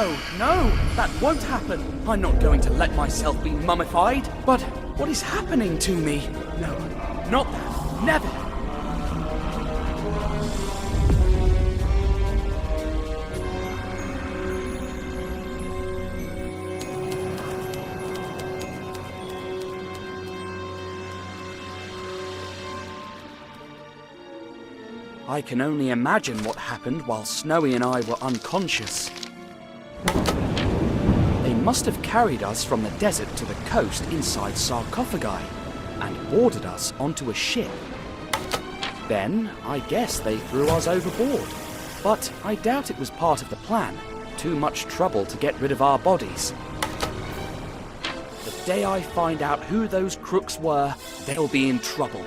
No, no, that won't happen. I'm not going to let myself be mummified. But what is happening to me? No, not that. Never. I can only imagine what happened while Snowy and I were unconscious. They must have carried us from the desert to the coast inside sarcophagi and boarded us onto a ship. Then, I guess they threw us overboard. But I doubt it was part of the plan. Too much trouble to get rid of our bodies. The day I find out who those crooks were, they'll be in trouble.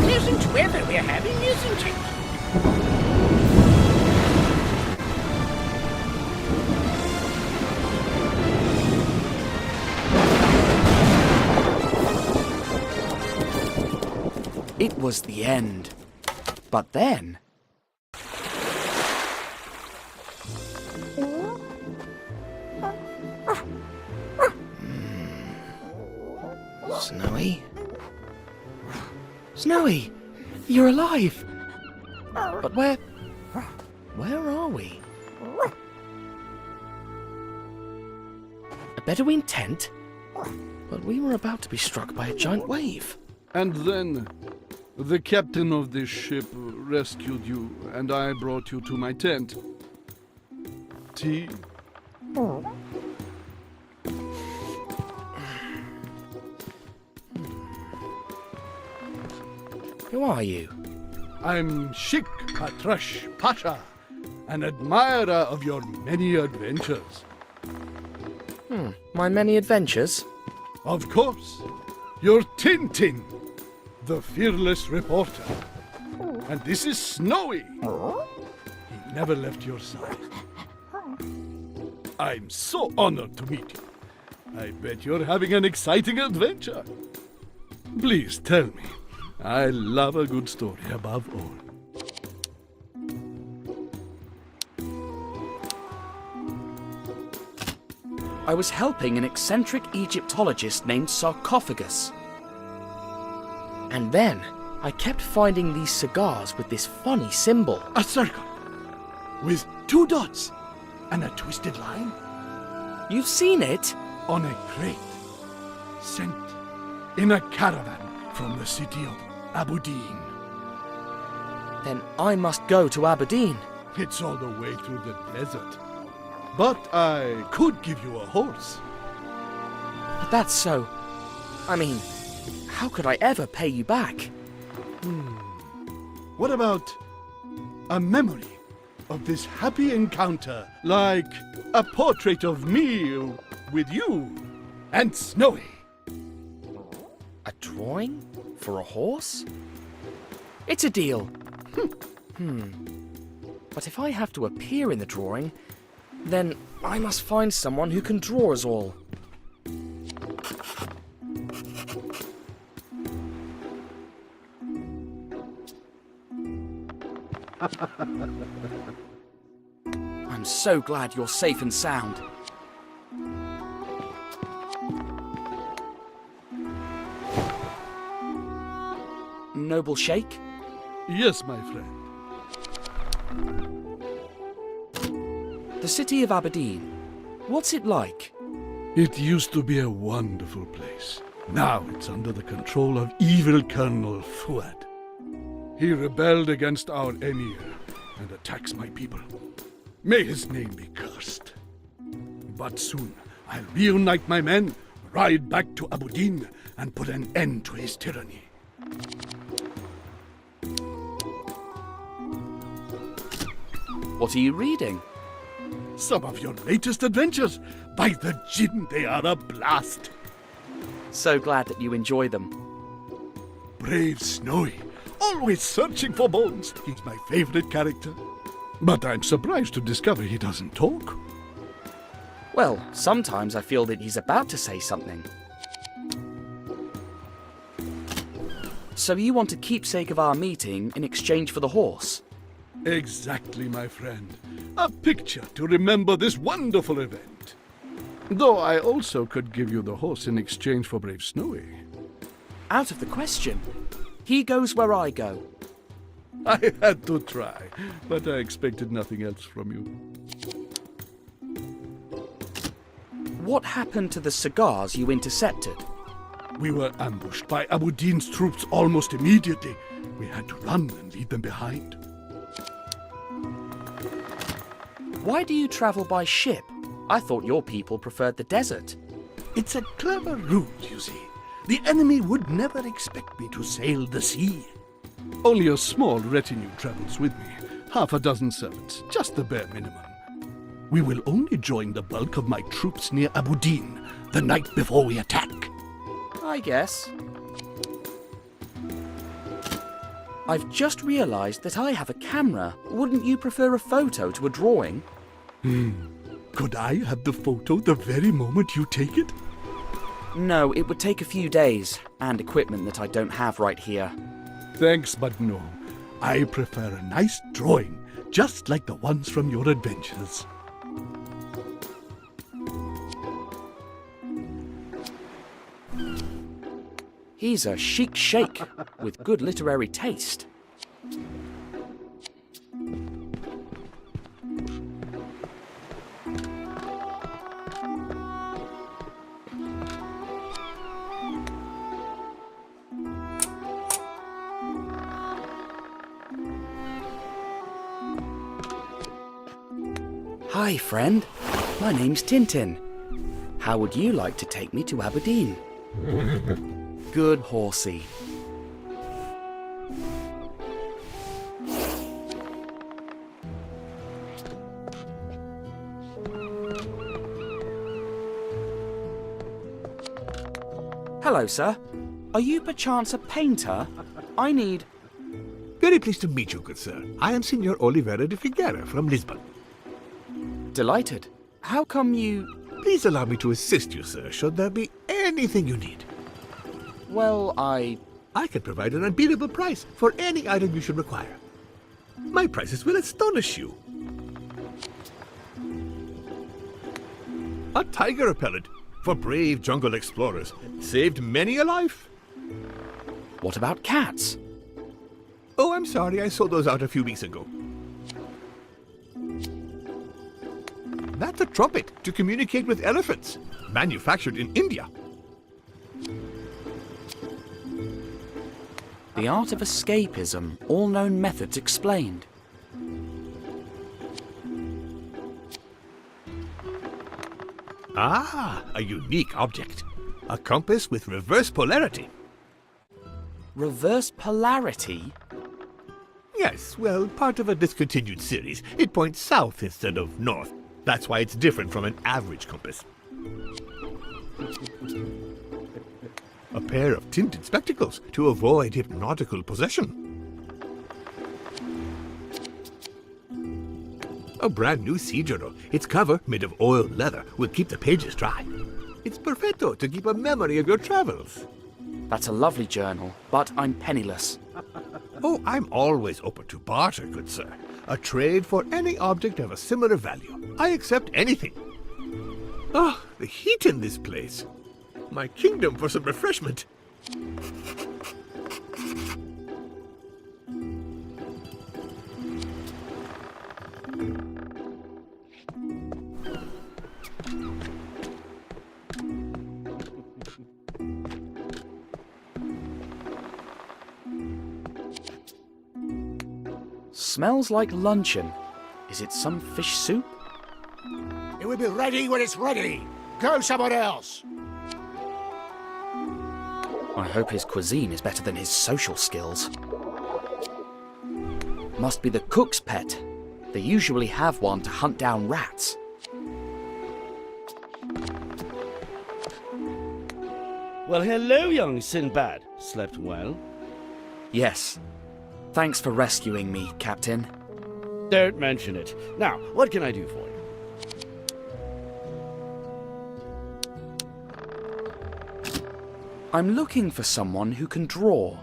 Pleasant weather we're having, isn't it? It was the end. But then... Snowy? Snowy! You're alive! But where are we? A Bedouin tent? But we were about to be struck by a giant wave. And then, the captain of this ship rescued you, and I brought you to my tent. Tea? Who are you? I'm Sheik Pasha, an admirer of your many adventures. My many adventures? Of course, you're Tintin, the fearless reporter. And this is Snowy. He never left your side. I'm so honored to meet you. I bet you're having an exciting adventure. Please tell me. I love a good story above all. I was helping an eccentric Egyptologist named Sarcophagus. And then I kept finding these cigars with this funny symbol. A circle with 2 dots and a twisted line You've seen it? on a crate sent in a caravan from the city of Aberdeen. Then I must go to Aberdeen. It's all the way through the desert. But I could give you a horse. But that's so... I mean, how could I ever pay you back? What about a memory of this happy encounter, like a portrait of me with you and Snowy? A drawing? For a horse? It's a deal. But if I have to appear in the drawing, then I must find someone who can draw us all. I'm so glad you're safe and sound. Noble Sheik? Yes, my friend. The city of Aberdeen. What's it like? It used to be a wonderful place. Now it's under the control of evil Colonel Fuad. He rebelled against our emir and attacks my people. May his name be cursed. But soon I'll reunite my men, ride back to Aberdeen, and put an end to his tyranny. What are you reading? Some of your latest adventures. By the Jinn, they are a blast. So glad that you enjoy them. Brave Snowy, always searching for bones. He's my favorite character. But I'm surprised to discover he doesn't talk. Well, sometimes I feel that he's about to say something. So you want a keepsake of our meeting in exchange for the horse? Exactly, my friend. A picture to remember this wonderful event. Though I also could give you the horse in exchange for Brave Snowy. Out of the question. He goes where I go. I had to try, but I expected nothing else from you. What happened to the cigars you intercepted? We were ambushed by Abu Din's troops almost immediately. We had to run and leave them behind. Why do you travel by ship? I thought your people preferred the desert. It's a clever route, you see. The enemy would never expect me to sail the sea. Only a small retinue travels with me. Half a dozen servants, just the bare minimum. We will only join the bulk of my troops near Abu Din the night before we attack. I guess. I've just realized that I have a camera. Wouldn't you prefer a photo to a drawing? Could I have the photo the very moment you take it? No, it would take a few days, and equipment that I don't have right here. Thanks, but no. I prefer a nice drawing, just like the ones from your adventures. He's a chic sheik with good literary taste. Hi, friend. My name's Tintin. How would you like to take me to Aberdeen? Good horsey. Hello, sir. Are you perchance a painter? I need... Very pleased to meet you, good sir. I am Signor Oliveira de Figueira from Lisbon. Delighted. How come you... Please allow me to assist you, sir, should there be anything you need. Well, I can provide an unbeatable price for any item you should require. My prices will astonish you. A tiger repellent for brave jungle explorers. Saved many a life. What about cats? Oh, I'm sorry, I sold those out a few weeks ago. That's a trumpet to communicate with elephants, manufactured in India. The art of escapism, all known methods explained. Ah, a unique object. A compass with reverse polarity. Reverse polarity? Yes, well, part of a discontinued series. It points south instead of north. That's why it's different from an average compass. A pair of tinted spectacles to avoid hypnotical possession. A brand new Cigaro. Its cover, made of oiled leather, will keep the pages dry. It's perfecto to keep a memory of your travels. That's a lovely journal, but I'm penniless. Oh, I'm always open to barter, good sir. A trade for any object of a similar value. I accept anything. Ah, the heat in this place. My kingdom for some refreshment. Smells like luncheon. Is it some fish soup? It will be ready when it's ready. Go somewhere else. I hope his cuisine is better than his social skills. Must be the cook's pet. They usually have one to hunt down rats. Well, hello, young Sinbad. Slept well? Yes. Thanks for rescuing me, Captain. Don't mention it. Now, what can I do for you? I'm looking for someone who can draw.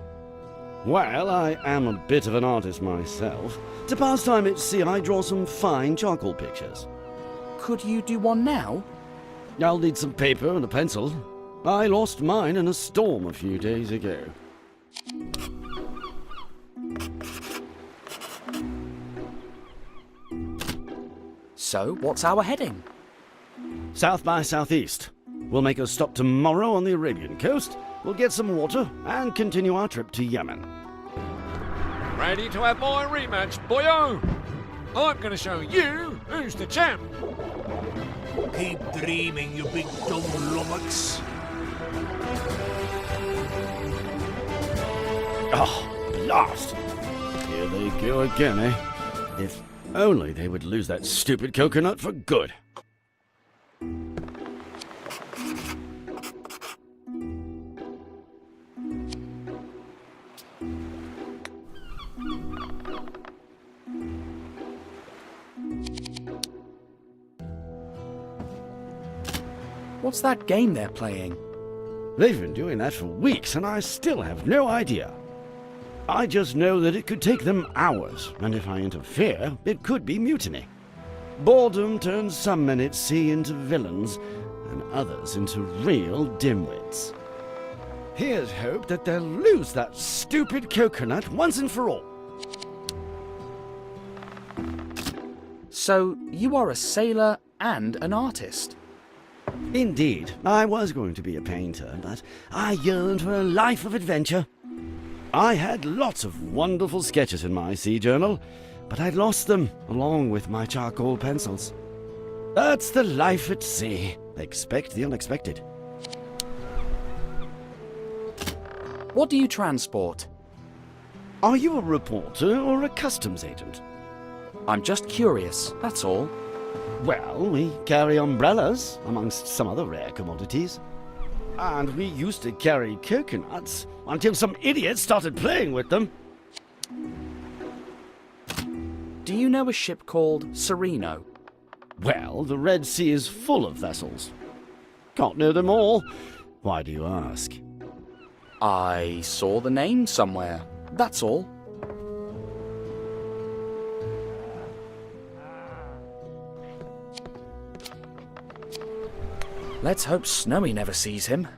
Well, I am a bit of an artist myself. To pass time at sea, I draw some fine charcoal pictures. Could you do one now? I'll need some paper and a pencil. I lost mine in a storm a few days ago. So, what's our heading? South by southeast. We'll make a stop tomorrow on the Arabian coast. We'll get some water and continue our trip to Yemen. Ready to have my rematch, boyo? I'm gonna show you who's the champ. Keep dreaming, you big dumb lummox. Oh, blast! Here they go again, eh? If only they would lose that stupid coconut for good. What's that game they're playing? They've been doing that for weeks, and I still have no idea. I just know that it could take them hours, and if I interfere, it could be mutiny. Boredom turns some men at sea into villains, and others into real dimwits. Here's hope that they'll lose that stupid coconut once and for all. So, you are a sailor and an artist? Indeed, I was going to be a painter, but I yearned for a life of adventure. I had lots of wonderful sketches in my sea journal, but I'd lost them along with my charcoal pencils. That's the life at sea. Expect the unexpected. What do you transport? Are you a reporter or a customs agent? I'm just curious, that's all. Well, we carry umbrellas, amongst some other rare commodities. And we used to carry coconuts until some idiot started playing with them. Do you know a ship called Sereno? Well, the Red Sea is full of vessels. Can't know them all. Why do you ask? I saw the name somewhere, that's all. Let's hope Snowy never sees him.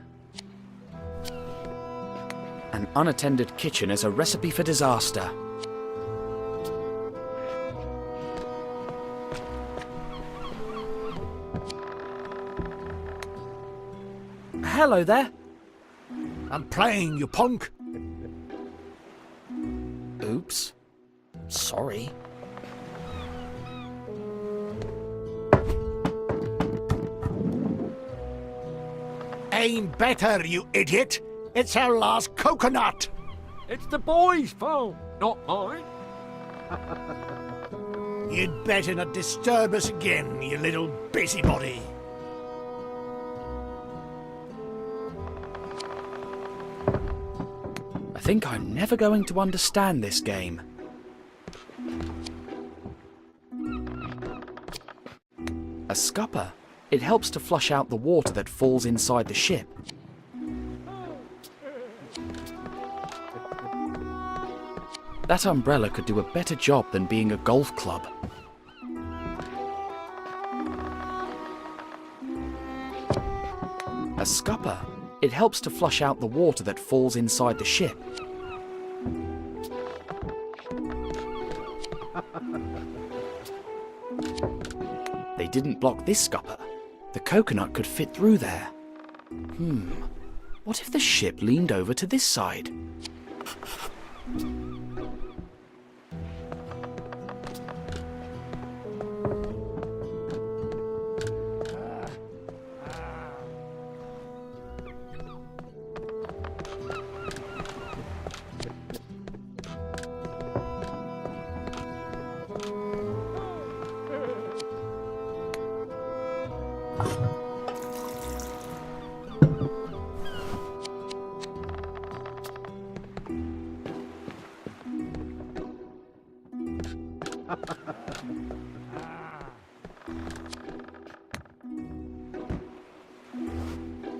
An unattended kitchen is a recipe for disaster. Hello there. I'm playing, you punk. Oops. Sorry. Aim better, you idiot. It's our last coconut. It's the boys' fault, not mine. You'd better not disturb us again, you little busybody. I think I'm never going to understand this game. A scupper. It helps to flush out the water that falls inside the ship. That umbrella could do a better job than being a golf club. A scupper. It helps to flush out the water that falls inside the ship. They didn't block this scupper. The coconut could fit through there. What if the ship leaned over to this side?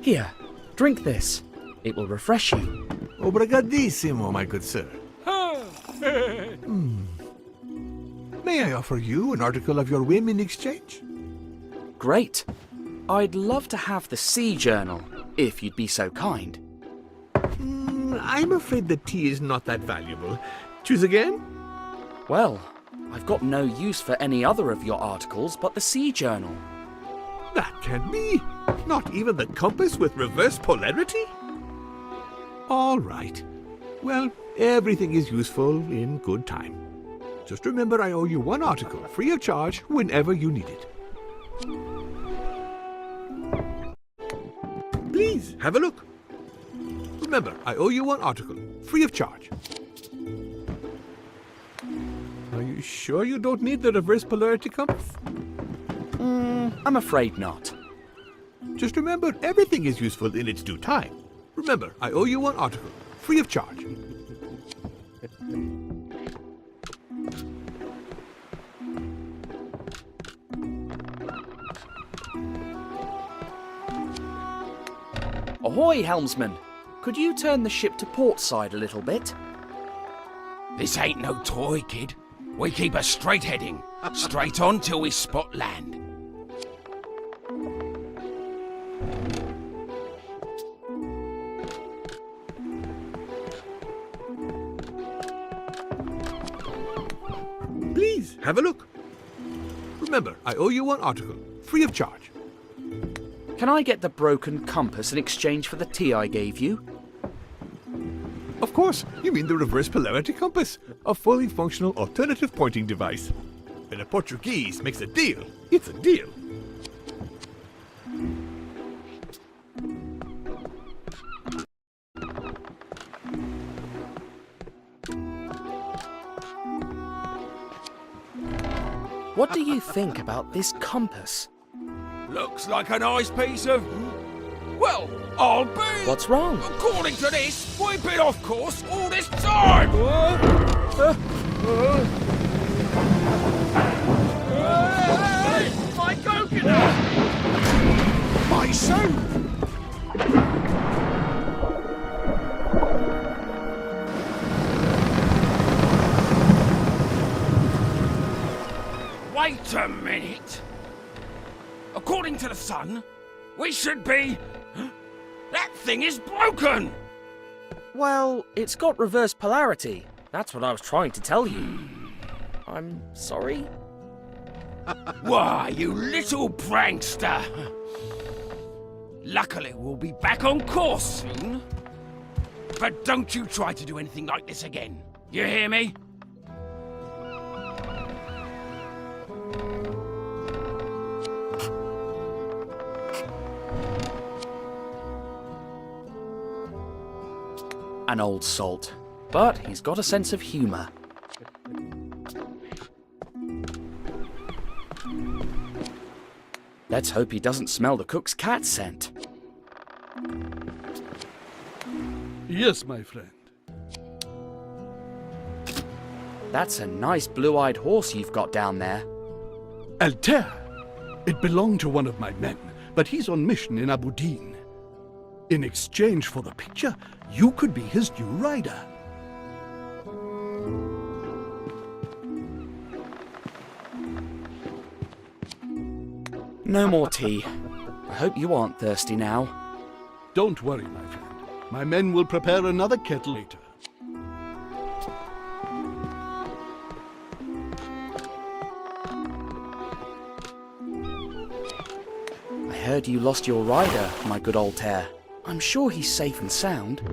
Here, drink this. It will refresh you. Obrigadissimo, my good sir. May I offer you an article of your whim in exchange? Great. I'd love to have the sea journal, if you'd be so kind. I'm afraid the tea is not that valuable. Choose again? Well, I've got no use for any other of your articles but the sea journal. That can't be. Not even the compass with reverse polarity? All right. Well, everything is useful in good time. Just remember I owe you one article, free of charge, whenever you need it. Please, have a look. Remember, I owe you one article, free of charge. Are you sure you don't need the reverse polarity compass? I'm afraid not. Just remember, everything is useful in its due time. Remember, I owe you one article, free of charge. Ahoy, helmsman! Could you turn the ship to port side a little bit? This ain't no toy, kid. We keep a straight heading. Straight on till we spot land. Please, have a look. Remember, I owe you one article, free of charge. Can I get the broken compass in exchange for the tea I gave you? Of course, you mean the reverse polarity compass, a fully functional alternative pointing device. When a Portuguese makes a deal, it's a deal. What do you think about this compass? Looks like a nice piece of... Well, I'll be... What's wrong? According to this, we've been off course all this time! Hey, my coconut! My son! Wait a minute! According to the sun, we should be... That thing is broken! Well, it's got reverse polarity. That's what I was trying to tell you. I'm sorry? Why, you little prankster! Luckily, we'll be back on course soon. But don't you try to do anything like this again. You hear me? An old salt. But he's got a sense of humour. Let's hope he doesn't smell the cook's cat scent. Yes, my friend. That's a nice blue-eyed horse you've got down there. Altair. It belonged to one of my men, but he's on mission in Abu Din. In exchange for the picture, you could be his new rider. No more tea. I hope you aren't thirsty now. Don't worry, my friend. My men will prepare another kettle later. I heard you lost your rider, my good Altair. I'm sure he's safe and sound.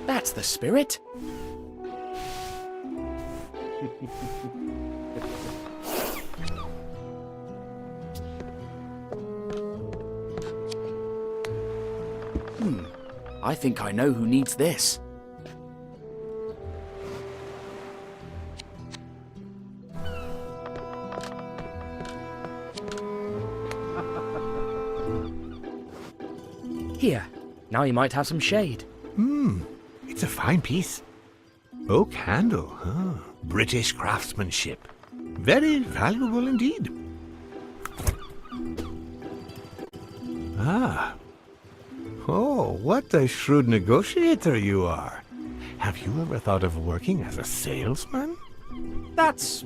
That's the spirit. I think I know who needs this. Here, now you might have some shade. It's a fine piece. Oak handle, huh? British craftsmanship. Very valuable indeed. Ah, Oh, what a shrewd negotiator you are. Have you ever thought of working as a salesman? That's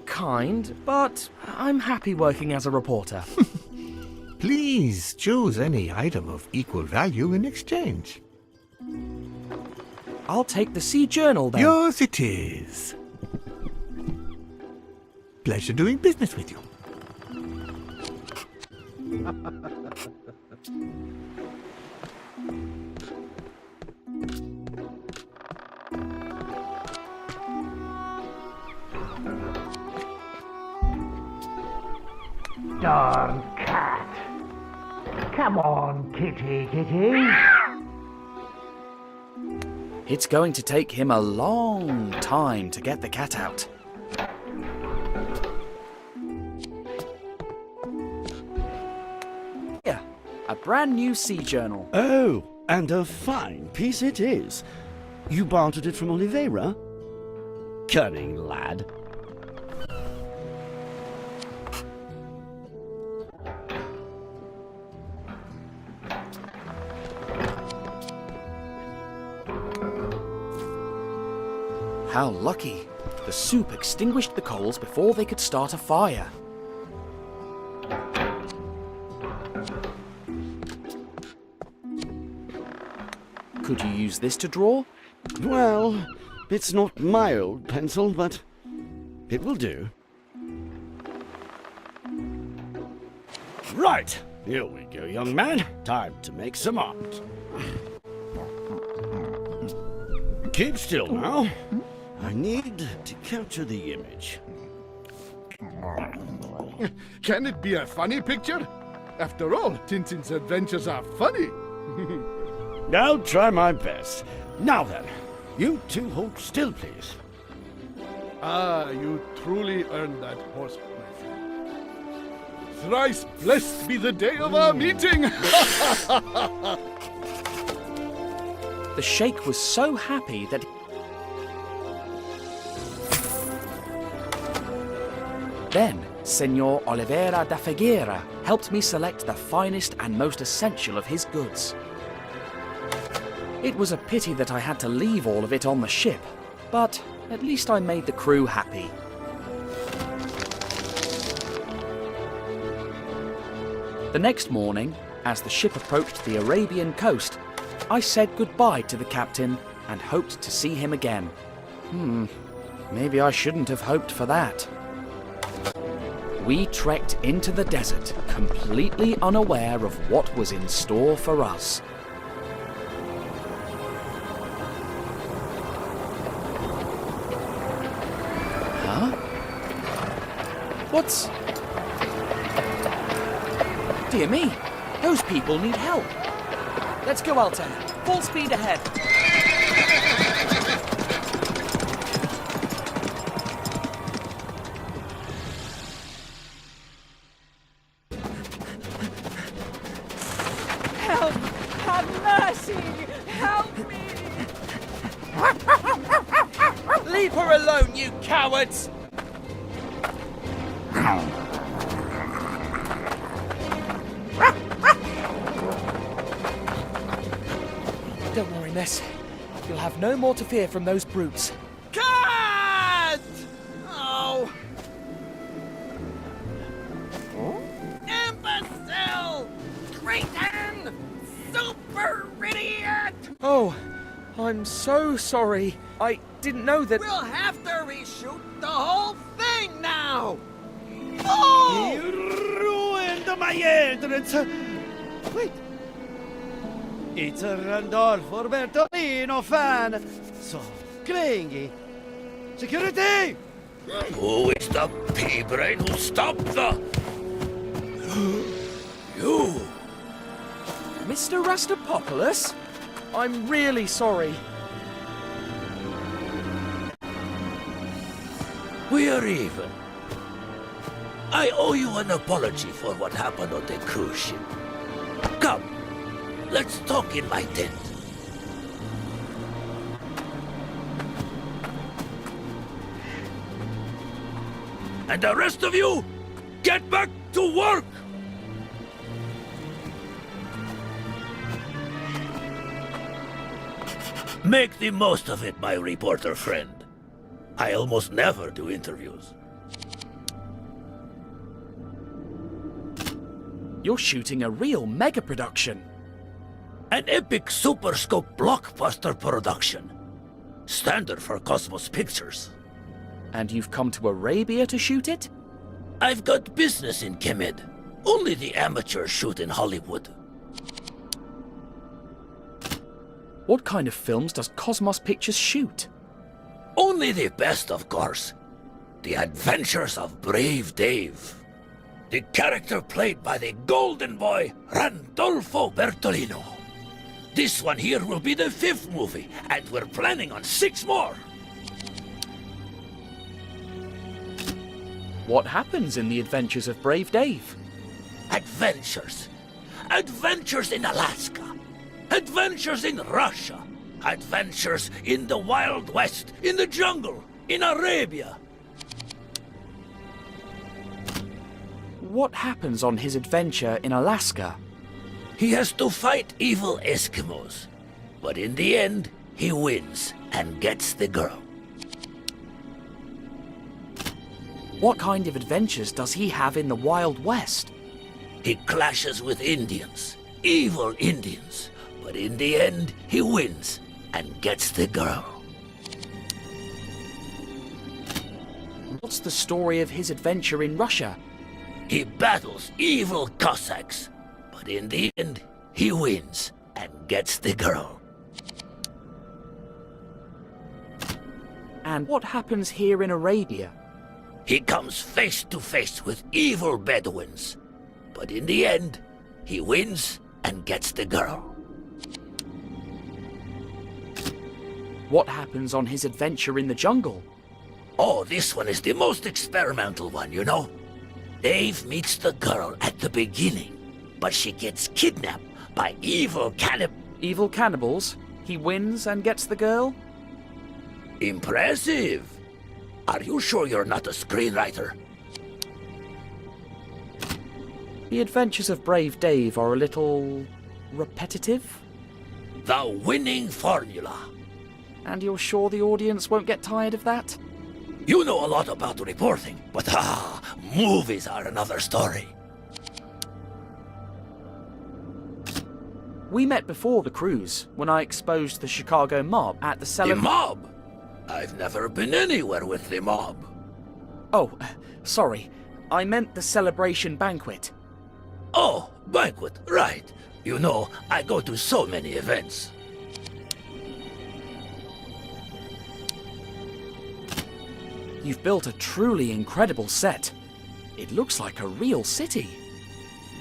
kind, but I'm happy working as a reporter. Please choose any item of equal value in exchange. I'll take the Sea Journal then. Yours it is. Pleasure doing business with you. Darn cat. Come on, kitty, kitty. It's going to take him a long time to get the cat out. Here, a brand new Sea Journal. Oh, and a fine piece it is. You bartered it from Oliveira? Cunning lad. How lucky. The soup extinguished the coals before they could start a fire. Could you use this to draw? Well, it's not my old pencil, but it will do. Right, here we go, young man. Time to make some art. Keep still now. I need to capture the image. Can it be a funny picture? After all, Tintin's adventures are funny. I'll try my best. Now then, you two hold still, please. Ah, you truly earned that horse, my friend. Thrice blessed be the day of our meeting! The Sheik was so happy that then Senor Oliveira da Figueira helped me select the finest and most essential of his goods. It was a pity that I had to leave all of it on the ship, but at least I made the crew happy. The next morning, as the ship approached the Arabian coast, I said goodbye to the captain and hoped to see him again. Maybe I shouldn't have hoped for that. We trekked into the desert, completely unaware of what was in store for us. Huh? What's... Dear me, those people need help. Let's go, Altair. Full speed ahead. Help! Have mercy! Help me! Leave her alone, you cowards! Don't worry, miss. You'll have no more to fear from those brutes. Cut! Oh! Imbecile! Cretin! Super idiot! Oh, I'm so sorry. I didn't know that... We'll have to reshoot the whole thing now! Oh! You ruined my entrance! Wait. It's a Randolfo Bertolino fan! So clingy! Security! Who is the pea-brain who stopped the... You! Mr. Rastapopoulos? I'm really sorry. We are even. I owe you an apology for what happened on the cruise ship. Come, let's talk in my tent. And the rest of you, get back to work! Make the most of it, my reporter friend. I almost never do interviews. You're shooting a real mega production. An epic super scope blockbuster production. Standard for Cosmos Pictures. And you've come to Arabia to shoot it? I've got business in Kemed. Only the amateurs shoot in Hollywood. What kind of films does Cosmos Pictures shoot? Only the best, of course. The Adventures of Brave Dave. The character played by the golden boy, Randolfo Bertolino. This one here will be the 5th movie, and we're planning on 6 more. What happens in the Adventures of Brave Dave? Adventures. Adventures in Alaska. Adventures in Russia. Adventures in the Wild West, in the jungle, in Arabia. What happens on his adventure in Alaska? He has to fight evil Eskimos. But in the end, he wins and gets the girl. What kind of adventures does he have in the Wild West? He clashes with Indians, evil Indians. But in the end, he wins and gets the girl. What's the story of his adventure in Russia? He battles evil Cossacks. But in the end, he wins and gets the girl. And what happens here in Arabia? He comes face to face with evil Bedouins. But in the end, he wins and gets the girl. What happens on his adventure in the jungle? Oh, this one is the most experimental one, you know. Dave meets the girl at the beginning, but she gets kidnapped by evil cannibals. Evil cannibals? He wins and gets the girl? Impressive! Are you sure you're not a screenwriter? The Adventures of Brave Dave are a little repetitive? The winning formula. And you're sure the audience won't get tired of that? You know a lot about reporting, but movies are another story. We met before the cruise, when I exposed the Chicago mob at the The mob? I've never been anywhere with the mob. Oh, sorry. I meant the celebration banquet. Oh, banquet, right. You know, I go to so many events. You've built a truly incredible set. It looks like a real city.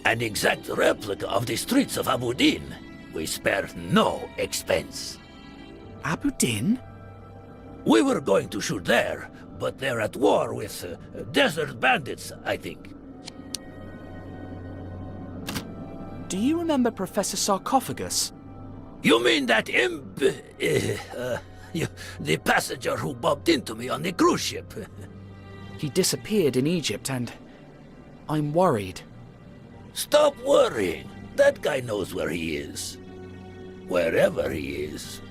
An exact replica of the streets of Abu Din. We spared no expense. Abu Din? We were going to shoot there, but they're at war with desert bandits, I think. Do you remember Professor Sarcophagus? You mean that the passenger who bumped into me on the cruise ship? He disappeared in Egypt and I'm worried. Stop worrying. That guy knows where he is. Wherever he is.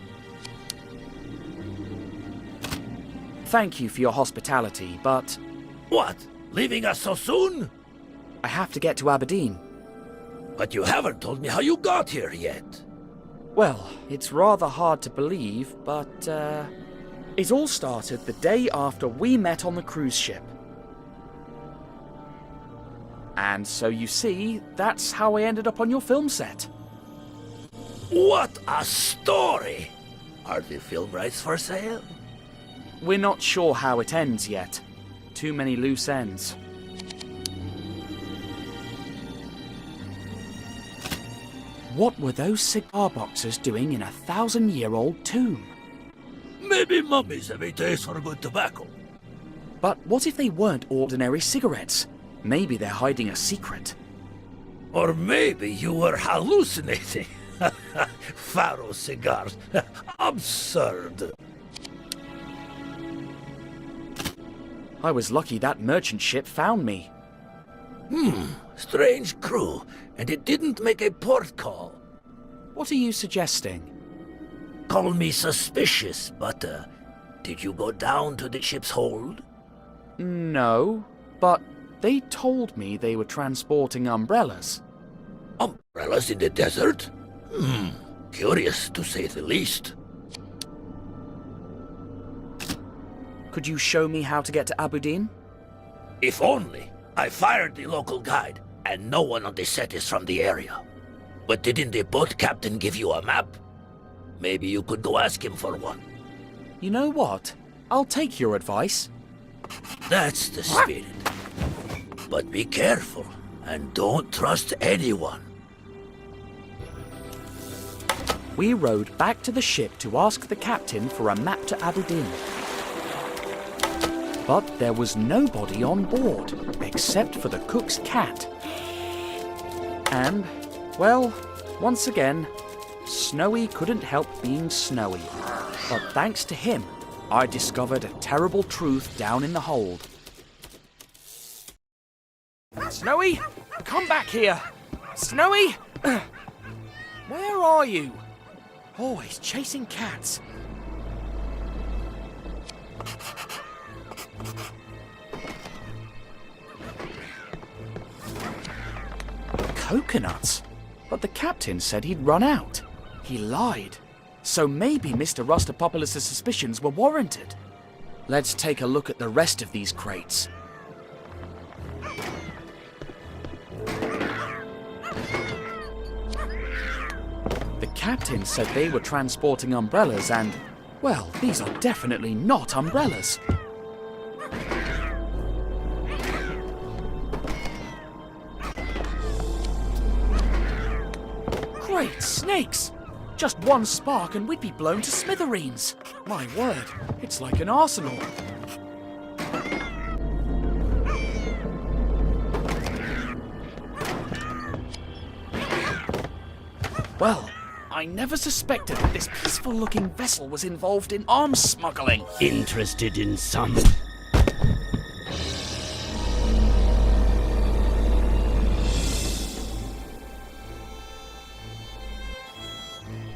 Thank you for your hospitality, but What? Leaving us so soon? I have to get to Aberdeen. But you haven't told me how you got here yet. Well, it's rather hard to believe, but it all started the day after we met on the cruise ship. And so you see, that's how I ended up on your film set. What a story! Are the film rights for sale? We're not sure how it ends yet. Too many loose ends. What were those cigar boxes doing in a 1,000-year-old tomb? Maybe mummies have a taste for good tobacco. But what if they weren't ordinary cigarettes? Maybe they're hiding a secret. Or maybe you were hallucinating. Pharaoh cigars. Absurd. I was lucky that merchant ship found me. Strange crew, and it didn't make a port call. What are you suggesting? call me suspicious, but did you go down to the ship's hold? No, but they told me they were transporting umbrellas. Umbrellas in the desert? Curious to say the least. Could you show me how to get to Aberdeen? If only. I fired the local guide, and no one on the set is from the area. But didn't the boat captain give you a map? Maybe you could go ask him for one. You know what? I'll take your advice. That's the spirit. But be careful, and don't trust anyone. We rowed back to the ship to ask the captain for a map to Aberdeen. But there was nobody on board, except for the cook's cat. And, well, once again, Snowy couldn't help being snowy. But thanks to him, I discovered a terrible truth down in the hold. Snowy, come back here! Snowy! Where are you? Always chasing cats. Coconuts? But the captain said he'd run out. He lied. So maybe Mr. Rustopopoulos' suspicions were warranted. Let's take a look at the rest of these crates. The captain said they were transporting umbrellas and, well, these are definitely not umbrellas. Great snakes! Just one spark and we'd be blown to smithereens. My word, it's like an arsenal. Well, I never suspected that this peaceful-looking vessel was involved in arms smuggling. Interested in some?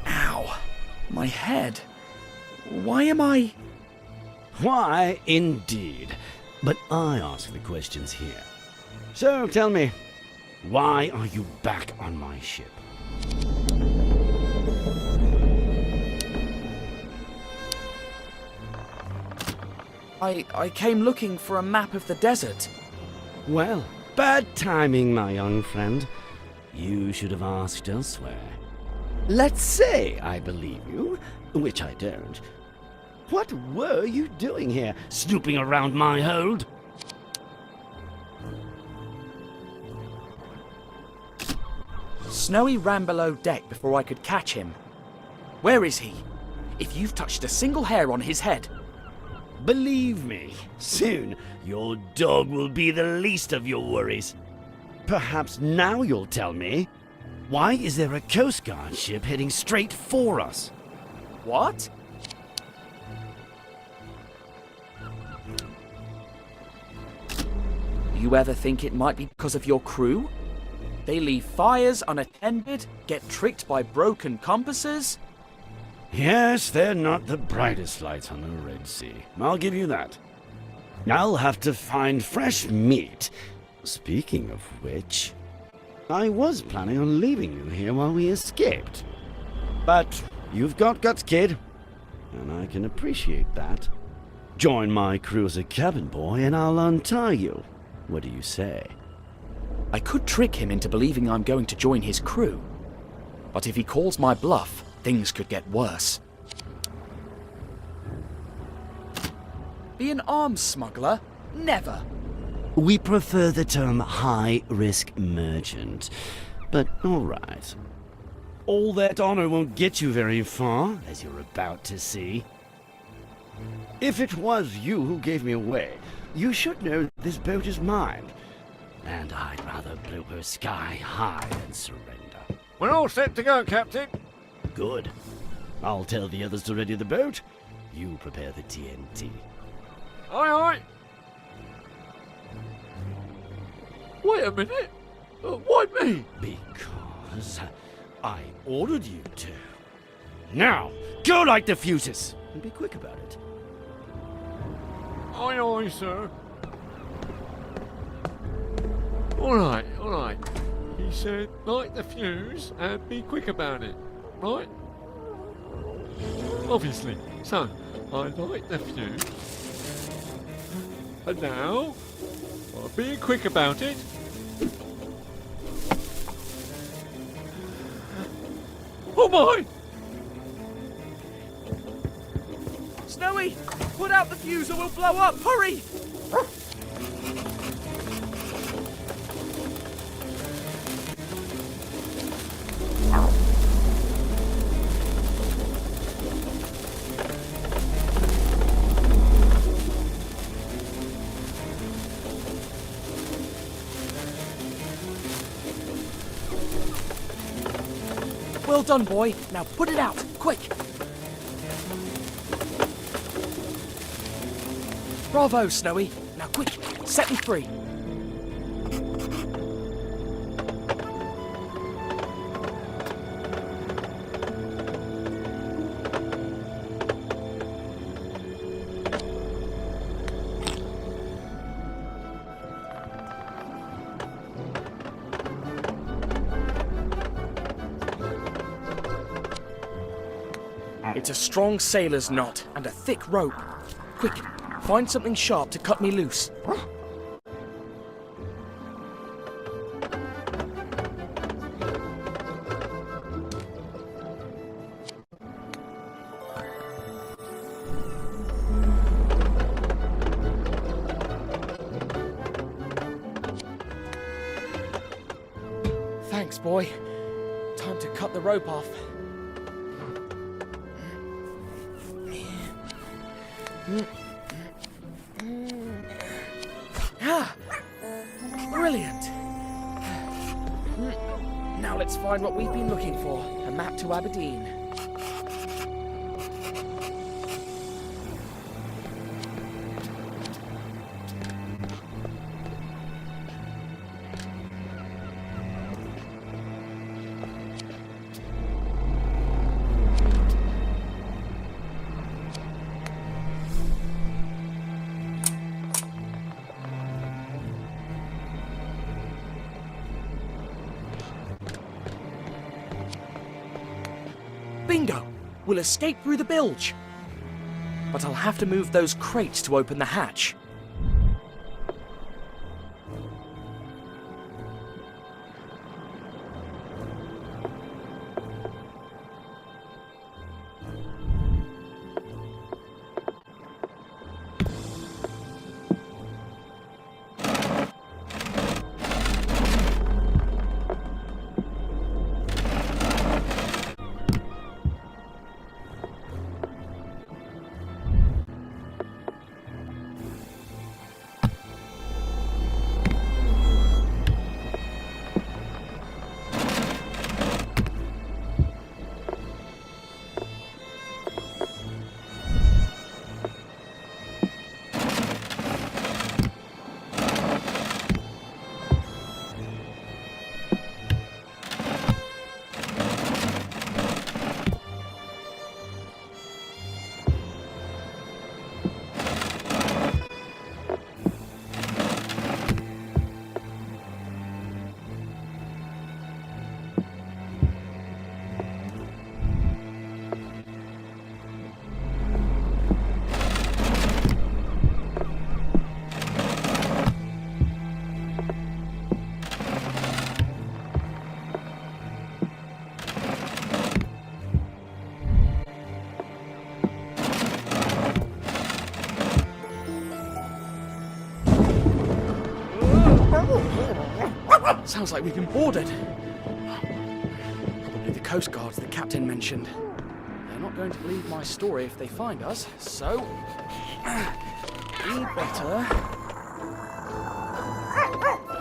Ow. My head. Why am I... Why, indeed. But I ask the questions here. So tell me, why are you back on my ship? I came looking for a map of the desert. Well, bad timing, my young friend. You should have asked elsewhere. Let's say I believe you, which I don't. What were you doing here, snooping around my hold? Snowy ran below deck before I could catch him. Where is he? If you've touched a single hair on his head... Believe me, soon your dog will be the least of your worries. Perhaps now you'll tell me, why is there a Coast Guard ship heading straight for us? What? You ever think it might be because of your crew? They leave fires unattended, get tricked by broken compasses? Yes, they're not the brightest lights on the Red Sea. I'll give you that. I'll have to find fresh meat. Speaking of which, I was planning on leaving you here while we escaped. But you've got guts, kid, and I can appreciate that. Join my crew as a cabin boy and I'll untie you. What do you say? I could trick him into believing I'm going to join his crew. But if he calls my bluff, things could get worse. Be an arms smuggler? Never. We prefer the term high-risk merchant, but all right. All that honor won't get you very far, as you're about to see. If it was you who gave me away, you should know this boat is mine, and I'd rather blow her sky high than surrender. We're all set to go, Captain. Good. I'll tell the others to ready the boat. You prepare the TNT. Aye, aye. Wait a minute. Why me? Because I ordered you to. Now, go light the fuses! And be quick about it. Aye, aye, sir. Alright, alright. He said, light the fuse and be quick about it. Right? Obviously. So, I light the fuse. And now, I'm being quick about it. Oh my! Snowy, put out the fuse or we'll blow up. Hurry! Well done, boy. Now put it out, quick. Bravo, Snowy. Now quick, set them free. It's a strong sailor's knot and a thick rope. Quick, find something sharp to cut me loose. Thanks, boy. Time to cut the rope off. Ah, brilliant. Now let's find what we've been looking for, a map to Aberdeen. Bingo! We'll escape through the bilge. But I'll have to move those crates to open the hatch. Sounds like we've been boarded. Probably the Coast Guards the captain mentioned. They're not going to believe my story if they find us, so... we better...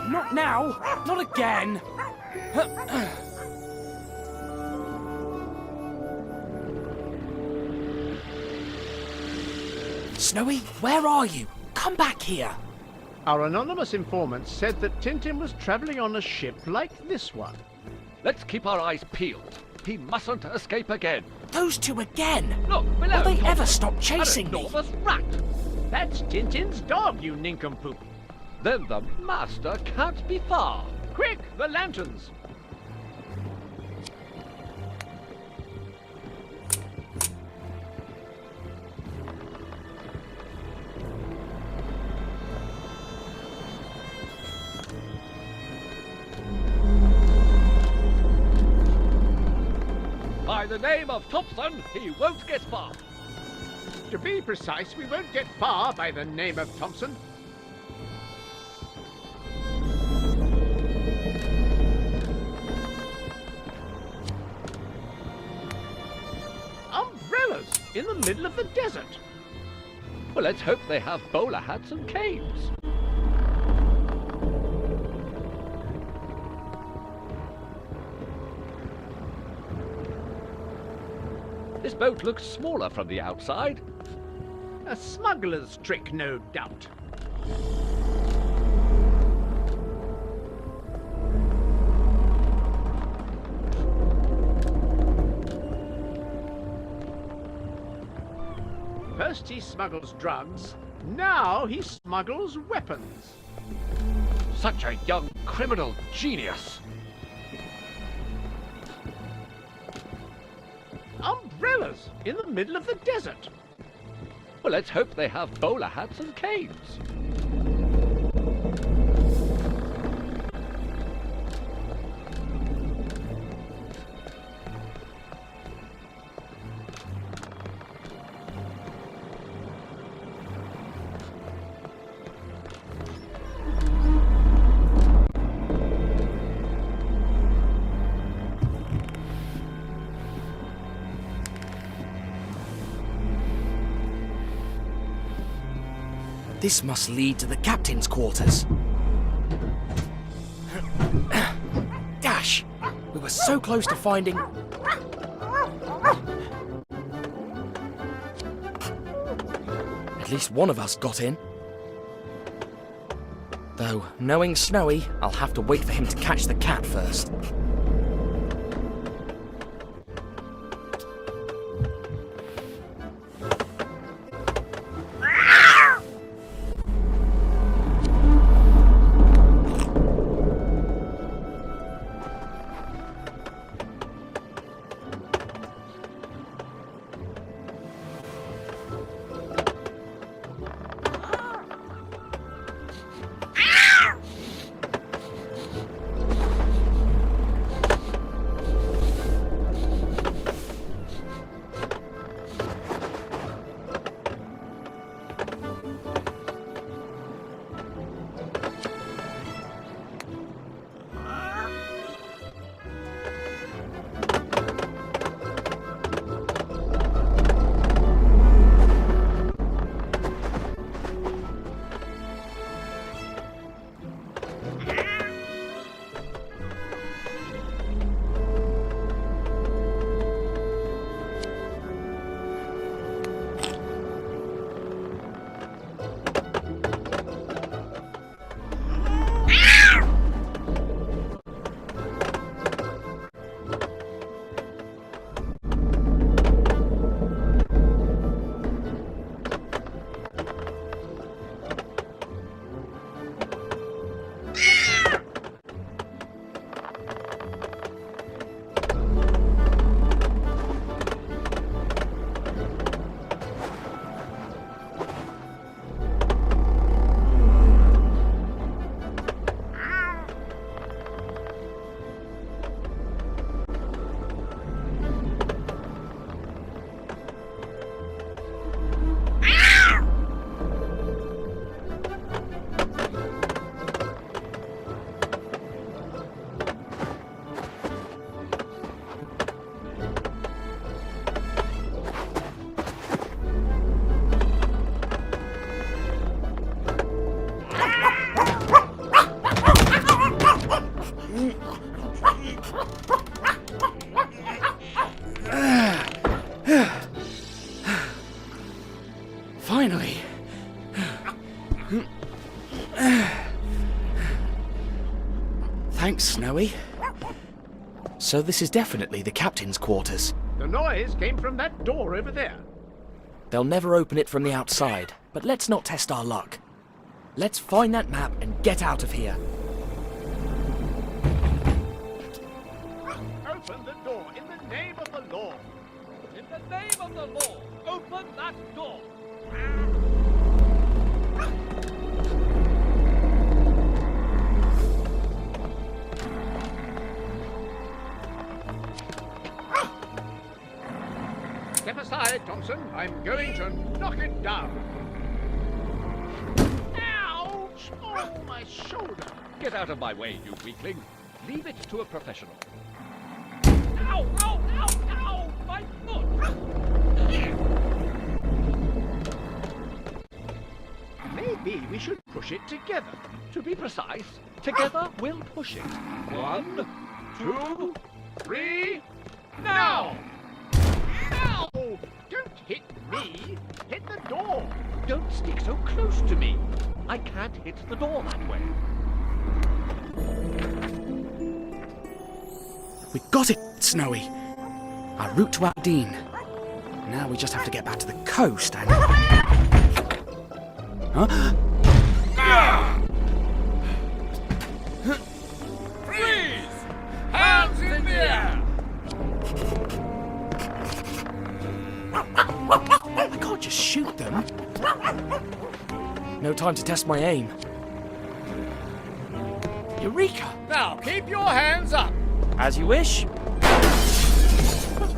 Not now! Not again! Snowy, where are you? Come back here! Our anonymous informant said that Tintin was travelling on a ship like this one. Let's keep our eyes peeled. He mustn't escape again. Those two again! Look, below. Will they Thompson. ever stop An chasing me? enormous rat. That's Tintin's dog, you nincompoop. Then the master can't be far. Quick, the lanterns. By the name of Thompson, he won't get far. To be precise, we won't get far by the name of Thompson. Umbrellas in the middle of the desert. Well, let's hope they have bowler hats and canes. This boat looks smaller from the outside. A smuggler's trick, no doubt. First he smuggles drugs, now he smuggles weapons. Such a young criminal genius. Umbrellas in the middle of the desert. Well, let's hope they have bowler hats and canes. This must lead to the captain's quarters. Dash! We were so close to finding... At least one of us got in. Though, knowing Snowy, I'll have to wait for him to catch the cat first. Finally. Thanks, Snowy. So this is definitely the captain's quarters. The noise came from that door over there. They'll never open it from the outside, but let's not test our luck. Let's find that map and get out of here. Open the door in the name of the law. In the name of the law, open that door! Step aside, Thompson. I'm going to knock it down. Ouch! Oh, my shoulder. Get out of my way, you weakling. Leave it to a professional. Ow, ow, ow, ow! My foot! Maybe we should push it together. To be precise, together we'll push it. 1, 2, 3, now! Ow! Don't hit me. Hit the door. Don't stick so close to me. I can't hit the door that way. We got it, Snowy. Our route to Aberdeen. Now we just have to get back to the coast and... Huh? Freeze! Hands in the air! I can't just shoot them. No time to test my aim. Eureka! Now, keep your hands up. As you wish.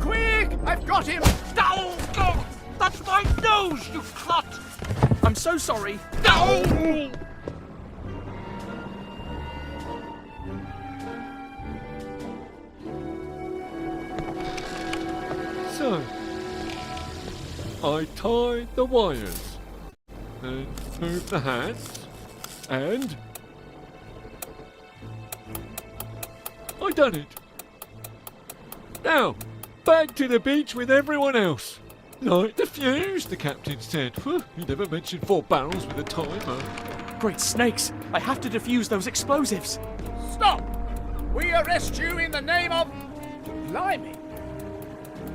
Quick! I've got him. Ow! Oh, that's my nose, you clot! I'm so sorry. Ow! So, I tied the wires, and moved the hats, and I done it. Now, back to the beach with everyone else. Light the fuse, the captain said. Whew, he never mentioned 4 barrels with a timer. Great snakes! I have to defuse those explosives. Stop! We arrest you in the name of... Blimey.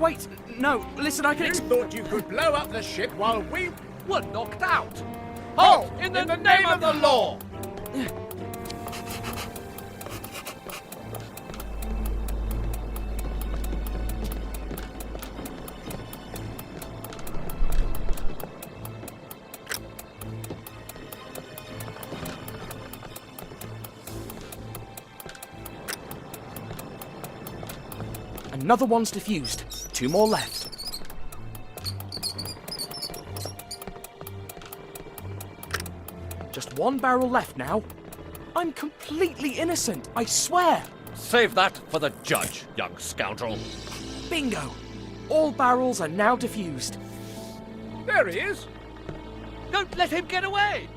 Wait, no, listen, I can You thought you could blow up the ship while we... Were knocked out. Halt! In the name of the law! Another one's defused. 2 more left. Just 1 barrel left now. I'm completely innocent, I swear. Save that for the judge, young scoundrel. Bingo. All barrels are now defused. There he is. Don't let him get away!